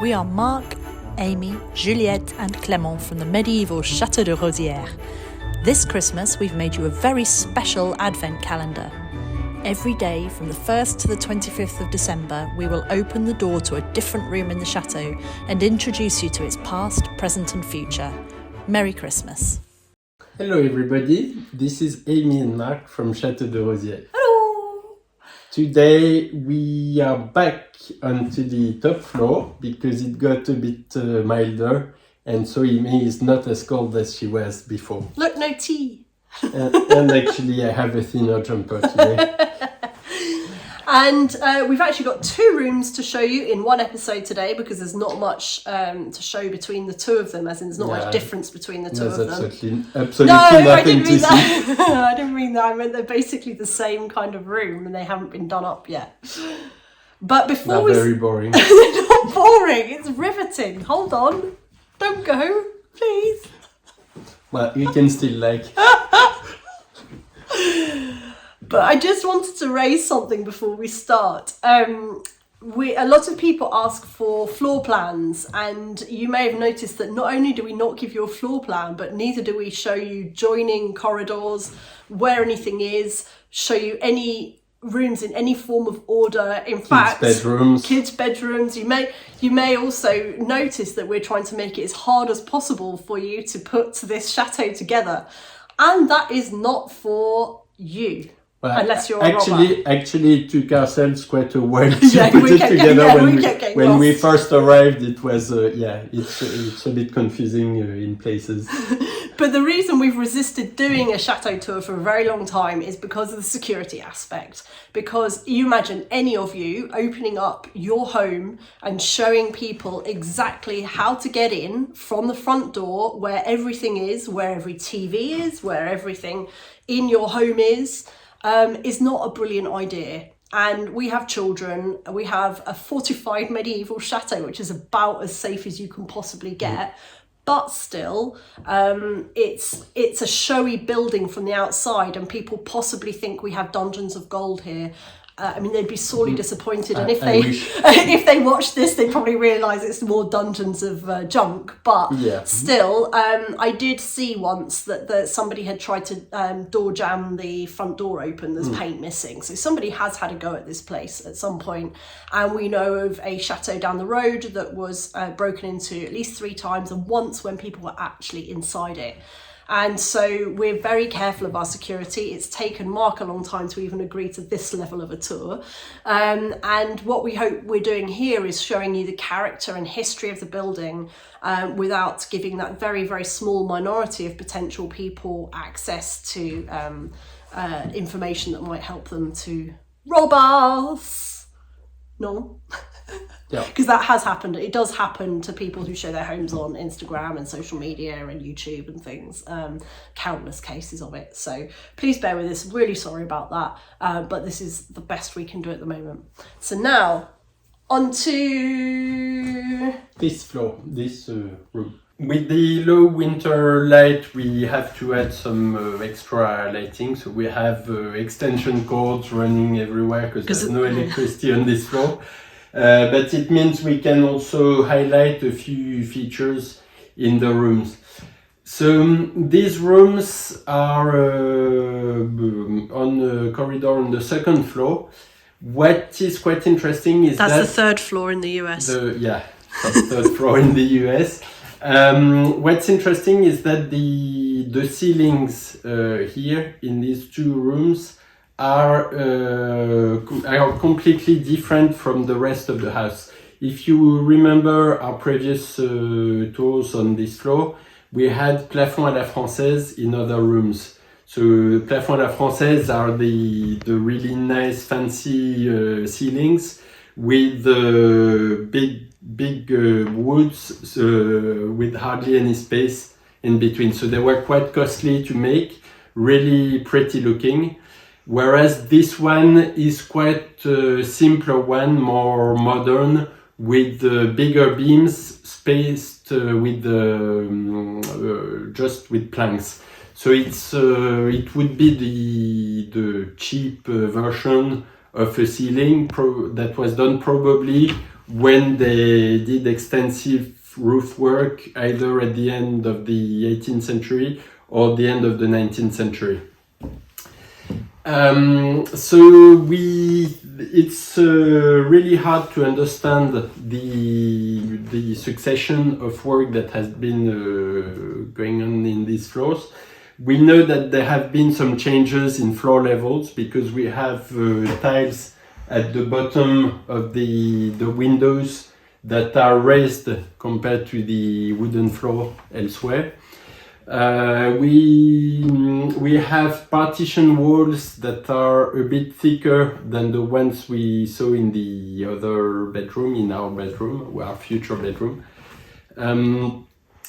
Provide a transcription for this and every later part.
We are Marc, Amy, Juliette and Clement from the medieval Chateau de Rosieres. This Christmas we've made you a very special advent calendar. Every day from the 1st to the 25th of December we will open the door to a different room in the chateau and introduce you to its past, present and future. Merry Christmas. Hello everybody, this is Amy and Marc from Chateau de Rosieres. Hello! Today we are back onto the top floor because it got a bit milder and so Amy is not as cold as she was before. Look, no tea! and actually I have a thinner jumper today. And we've actually got two rooms to show you in one episode today because there's not much to show between the two of them, as in there's not much difference between the two of them. Absolutely no, nothing I didn't mean to see. that. I didn't mean that. I meant they're basically the same kind of room and they haven't been done up yet. But before They're very boring. They're not boring, it's riveting. Hold on. Don't go, please. Well, you can still like... But I just wanted to raise something before we start. A lot of people ask for floor plans, and you may have noticed that not only do we not give you a floor plan, but neither do we show you joining corridors, where anything is, show you any rooms in any form of order. In fact, kids' bedrooms. You may also notice that we're trying to make it as hard as possible for you to put this chateau together, and that is not for you. Well, unless you're actually it took ourselves quite a while to put it together. When we first arrived, it was it's a bit confusing in places. But the reason we've resisted doing a chateau tour for a very long time is because of the security aspect. Because you imagine any of you opening up your home and showing people exactly how to get in from the front door, where everything is, where every TV is, where everything in your home is not a brilliant idea. And we have children, we have a fortified medieval chateau, which is about as safe as you can possibly get. But still, it's a showy building from the outside and people possibly think we have dungeons of gold here. I mean, they'd be sorely disappointed, and if they watch this, they probably realise it's more dungeons of junk. But still, I did see once that somebody had tried to door jam the front door open. There's paint missing, so somebody has had a go at this place at some point. And we know of a chateau down the road that was broken into at least 3 times, and once when people were actually inside it. And so we're very careful of our security. It's taken Marc a long time to even agree to this level of a tour. And what we hope we're doing here is showing you the character and history of the building without giving that very, very small minority of potential people access to information that might help them to rob us. No. Yeah. Because that has happened. It does happen to people who show their homes on Instagram and social media and YouTube and things. Countless cases of it. So please bear with us. Really sorry about that. But this is the best we can do at the moment. So now, on to... this floor, this room. With the low winter light, we have to add some extra lighting. So we have extension cords running everywhere because there's no electricity on this floor. But it means we can also highlight a few features in the rooms. So these rooms are on the corridor on the second floor. What is quite interesting is that's the third floor in the US. Third floor in the US. What's interesting is that the ceilings here in these two rooms are completely different from the rest of the house. If you remember our previous tours on this floor, we had plafond à la française in other rooms. So plafond à la française are the really nice fancy ceilings with big woods with hardly any space in between. So they were quite costly to make, really pretty looking. Whereas this one is quite a simpler one, more modern, with bigger beams spaced with just with planks. So it would be the cheap version of a ceiling that was done probably when they did extensive roof work either at the end of the 18th century or the end of the 19th century. It's really hard to understand the succession of work that has been going on in these floors. We know that there have been some changes in floor levels because we have tiles at the bottom of the windows that are raised compared to the wooden floor elsewhere. We have partition walls that are a bit thicker than the ones we saw in the other bedroom, in our bedroom, our future bedroom.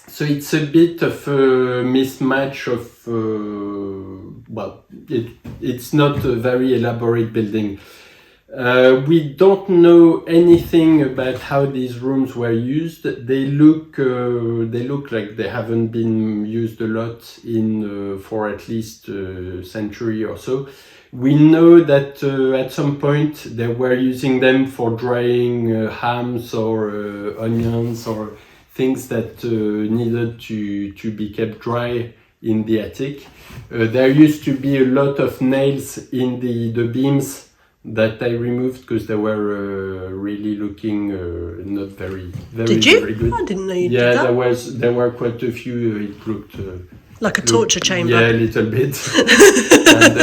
So it's a bit of a mismatch of, it's not a very elaborate building. We don't know anything about how these rooms were used. They look like they haven't been used a lot for at least a century or so. We know that at some point they were using them for drying hams or onions or things that needed to be kept dry in the attic. There used to be a lot of nails in the beams that I removed because they were really looking not very good. I didn't know you did that. Yeah, there were quite a few. It looked like a torture chamber. Yeah, a little bit. And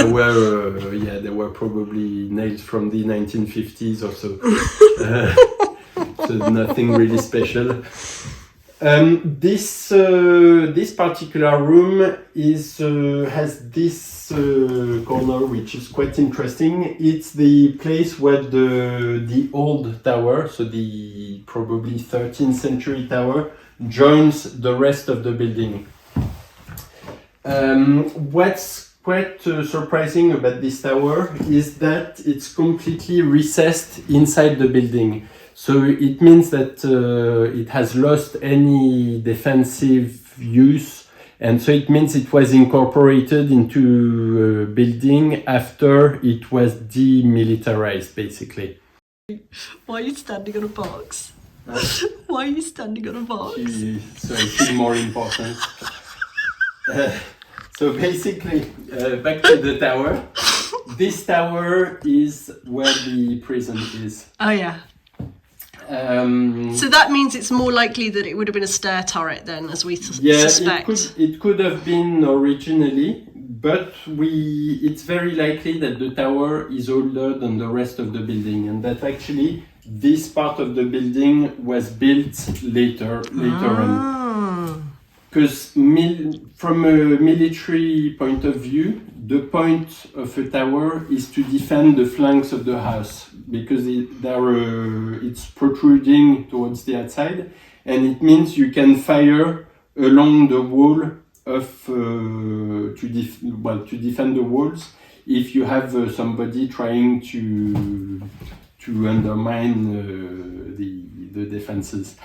there were probably nails from the 1950s or so. So nothing really special. This particular room has this corner which is quite interesting. It's the place where the old tower, so the probably 13th century tower, joins the rest of the building. What's quite surprising about this tower is that it's completely recessed inside the building. So it means that it has lost any defensive use, and so it means it was incorporated into a building after it was demilitarized, basically. Why are you standing on a box? Why are you standing on a box? So I feel more important. So basically, back to the tower. This tower is where the prison is. Oh yeah. So that means it's more likely that it would have been a stair turret then, as we suspect. It could have been originally, but it's very likely that the tower is older than the rest of the building, and that actually this part of the building was built later on. Because from a military point of view, the point of a tower is to defend the flanks of the house, because it's protruding towards the outside, and it means you can fire along the wall to defend the walls if you have somebody trying to undermine the defenses.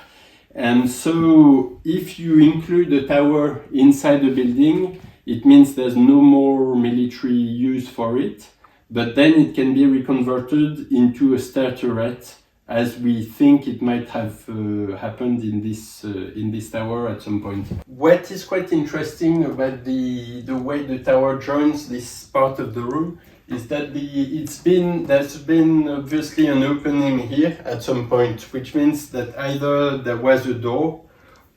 And so if you include a tower inside the building, it means there's no more military use for it, but then it can be reconverted into a stair turret, as we think it might have happened in this tower at some point. What is quite interesting about the way the tower joins this part of the room is that there's been obviously an opening here at some point, which means that either there was a door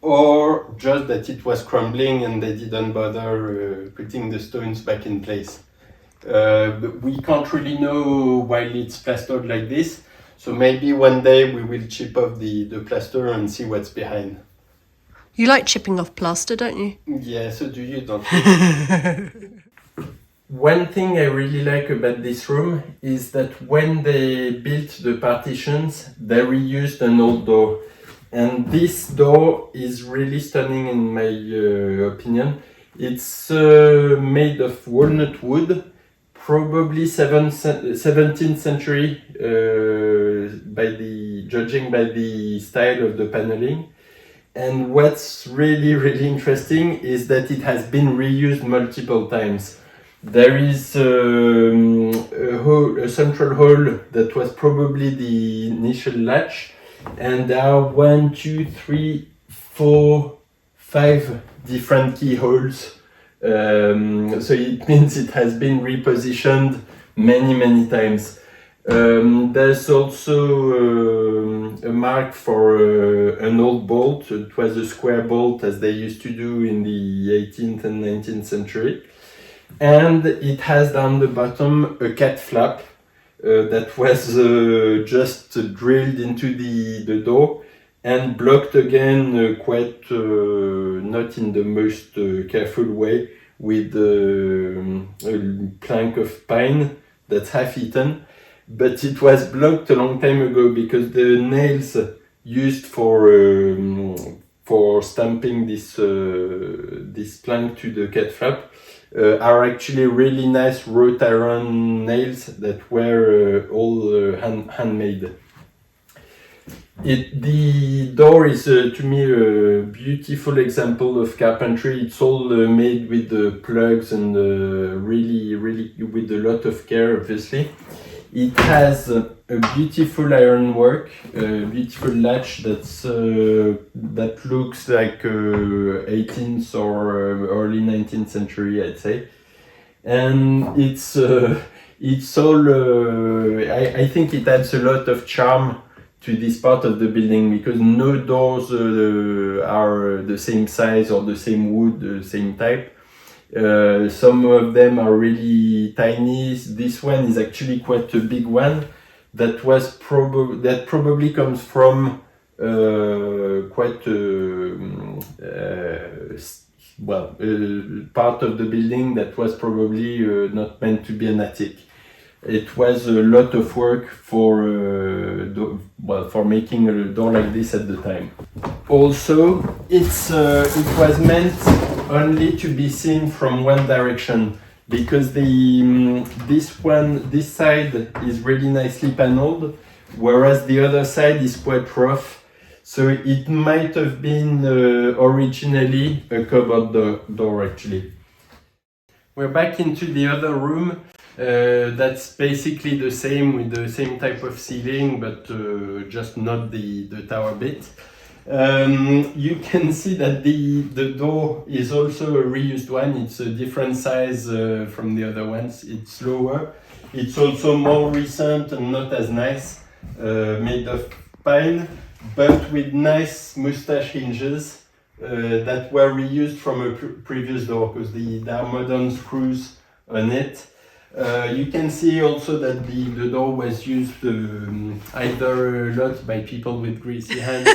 or just that it was crumbling and they didn't bother putting the stones back in place. We can't really know while it's plastered like this, so maybe one day we will chip off the plaster and see what's behind. You like chipping off plaster, don't you? Yeah, so do you, don't you? One thing I really like about this room is that when they built the partitions, they reused an old door. And this door is really stunning in my opinion. It's made of walnut wood, probably 17th century, judging by the style of the paneling. And what's really, really interesting is that it has been reused multiple times. There is a central hall that was probably the initial latch, and there are 1, 2, 3, 4, 5 different keyholes. So it means it has been repositioned many times. There's also a mark for an old bolt. It was a square bolt as they used to do in the 18th and 19th century. And it has down the bottom a cat flap that was just drilled into the door and blocked again quite not in the most careful way with a plank of pine that's half eaten. But it was blocked a long time ago because the nails used for stamping this plank to the cat flap are actually really nice wrought iron nails that were all handmade. The door is to me a beautiful example of carpentry. It's all made with the plugs and really with a lot of care, obviously. It has a beautiful ironwork, a beautiful latch that looks like 18th or early 19th century, I'd say. And it's all. I think it adds a lot of charm to this part of the building because no doors are the same size or the same wood, the same type. Some of them are really tiny. This one is actually quite a big one. That probably comes from quite part of the building that was probably not meant to be an attic. It was a lot of work for making a door like this at the time. Also, it was meant only to be seen from one direction because this side is really nicely paneled, whereas the other side is quite rough. So it might have been originally a cupboard door actually. We're back into the other room. That's basically the same with the same type of ceiling, but just not the tower bit. You can see that the door is also a reused one. It's a different size from the other ones. It's lower. It's also more recent and not as nice, made of pine, but with nice moustache hinges that were reused from a previous door because there are modern screws on it. You can see also that the door was used either a lot by people with greasy hands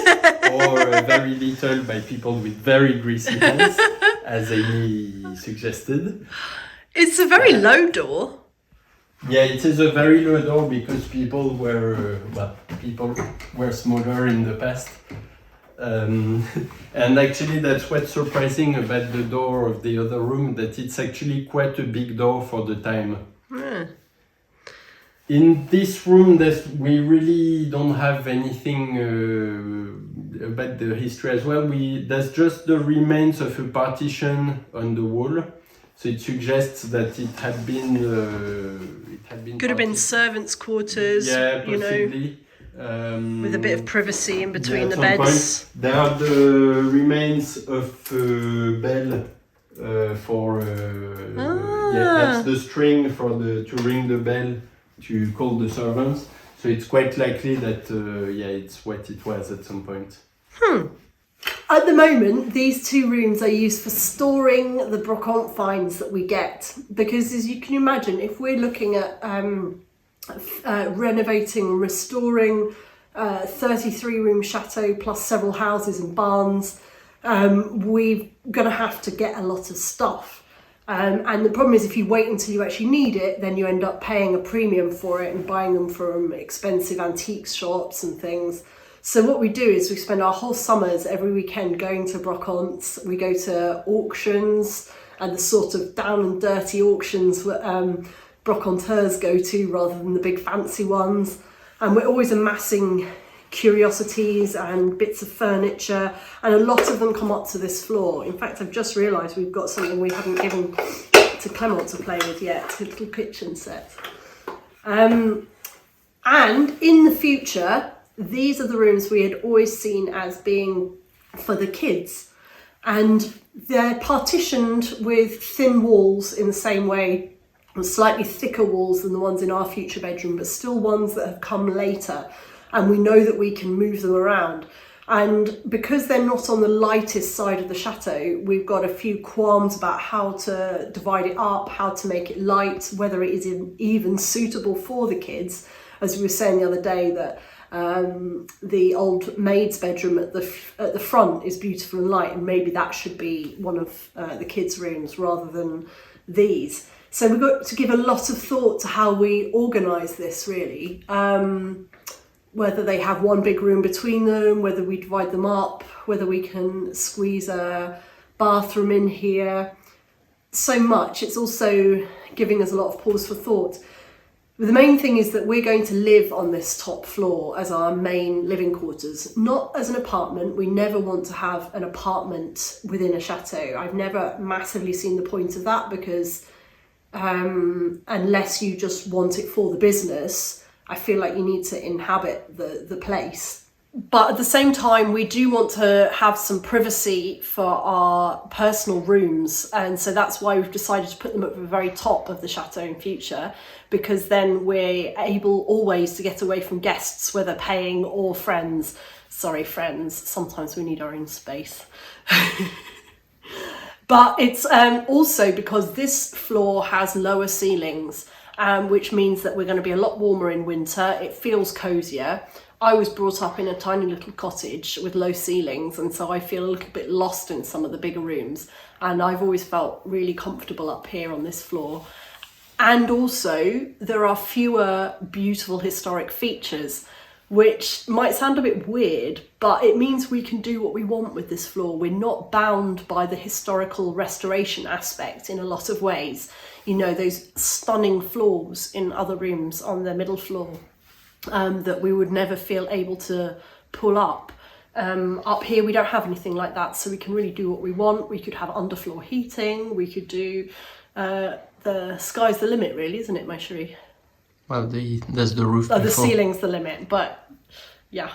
or very little by people with very greasy hands, as Amy suggested. It's a very low door. Yeah, it is a very low door because people were smaller in the past. And actually that's what's surprising about the door of the other room, that it's actually quite a big door for the time. Yeah. In this room we really don't have anything about the history as well. There's just the remains of a partition on the wall, so it suggests that it had been could have been servants' quarters, yeah, possibly. With a bit of privacy in between the beds. Point, there are the remains of bell for that's the string to ring the bell to call the servants. So it's quite likely that it's what it was at some point. At the moment, these two rooms are used for storing the brocante finds that we get, because as you can imagine, if we're looking at renovating, restoring 33-room chateau plus several houses and barns, we're going to have to get a lot of stuff. And the problem is, if you wait until you actually need it, then you end up paying a premium for it and buying them from expensive antique shops and things. So what we do is we spend our whole summers every weekend going to brocantes. We go to auctions and the sort of down and dirty auctions that brocanteurs go to rather than the big fancy ones. And we're always amassing curiosities and bits of furniture, and a lot of them come up to this floor. In fact, I've just realised we've got something we haven't given to Clement to play with yet, his little kitchen set. And in the future, these are the rooms we had always seen as being for the kids. And they're partitioned with thin walls in the same way, with slightly thicker walls than the ones in our future bedroom, but still ones that have come later. And we know that we can move them around. And because they're not on the lightest side of the chateau, we've got a few qualms about how to divide it up, how to make it light, whether it is even suitable for the kids. As we were saying the other day, that the old maid's bedroom at the front is beautiful and light, and maybe that should be one of the kids' rooms rather than these. So we've got to give a lot of thought to how we organise this, really. Whether they have one big room between them, whether we divide them up, whether we can squeeze a bathroom in here. So much. It's also giving us a lot of pause for thought. But the main thing is that we're going to live on this top floor as our main living quarters, not as an apartment. We never want to have an apartment within a chateau. I've never massively seen the point of that, because unless you just want it for the business, I feel like you need to inhabit the place. But at the same time, we do want to have some privacy for our personal rooms. And so that's why we've decided to put them at the very top of the chateau in future, because then we're able always to get away from guests, whether paying or friends. Sorry, friends, sometimes we need our own space. But it's also because this floor has lower ceilings, which means that we're going to be a lot warmer in winter. It feels cozier. I was brought up in a tiny little cottage with low ceilings, and so I feel a little bit lost in some of the bigger rooms, and I've always felt really comfortable up here on this floor. And also there are fewer beautiful historic features, which might sound a bit weird, but it means we can do what we want with this floor. We're not bound by the historical restoration aspect in a lot of ways. You know, those stunning floors in other rooms on the middle floor that we would never feel able to pull up. Up here we don't have anything like that, so we can really do what we want. We could have underfloor heating, we could do, the sky's the limit really, isn't it, my chérie? Well, there's the roof the ceiling's the limit, but yeah.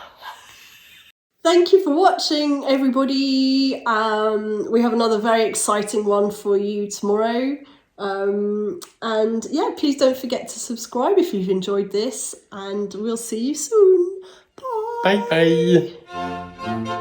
Thank you for watching, everybody. We have another very exciting one for you tomorrow. And yeah, please don't forget to subscribe if you've enjoyed this, and we'll see you soon. Bye. Bye bye.